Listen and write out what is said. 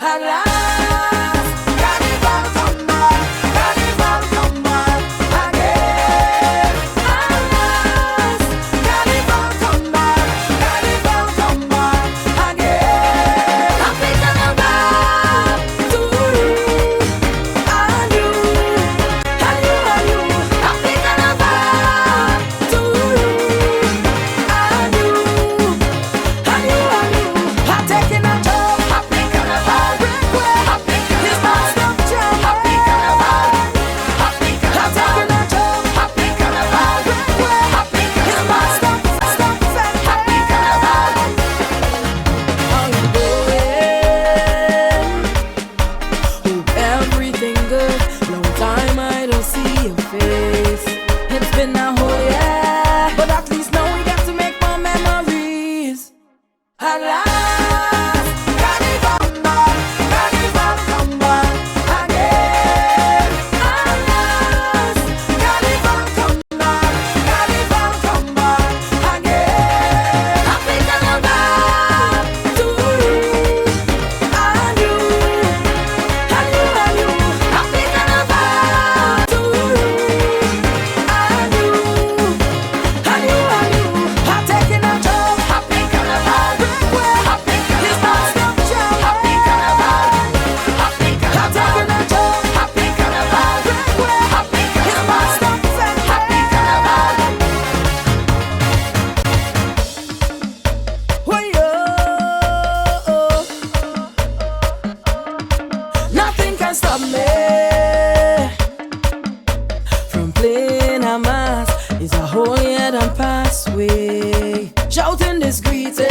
At last, carnival come back, carnival come back again. At last, carnival come back, carnival come back again. Happy carnival to you and you and you and you. Happy carnival to you and you and you and you. I'm taking a joke. Happy carnival, break happy carnival. It's not stop jam. Happy carnival, happy carnival. I'm taking a joke. Happy carnival, break happy carnival. It's not stop stop happy carnival. How you doing? Hope everything good. Long time I don't see your face. It's been a whole year, but at least now we get to make more memories. At last, carnival come back, carnival come back again. At last, carnival come back, carnival come back again. Happy carnival to you and you and you and you. Happy carnival to you and you and you and you. I'm taking a joke. Happy carnival, break happy carnival. It's not stop jam. Happy carnival, happy carnival. I'm taking a joke. Happy carnival, break happy carnival. It's not stop happy carnival. Nothing can stop me from playing a mass. It's a whole year done pass way. Shouting this greeting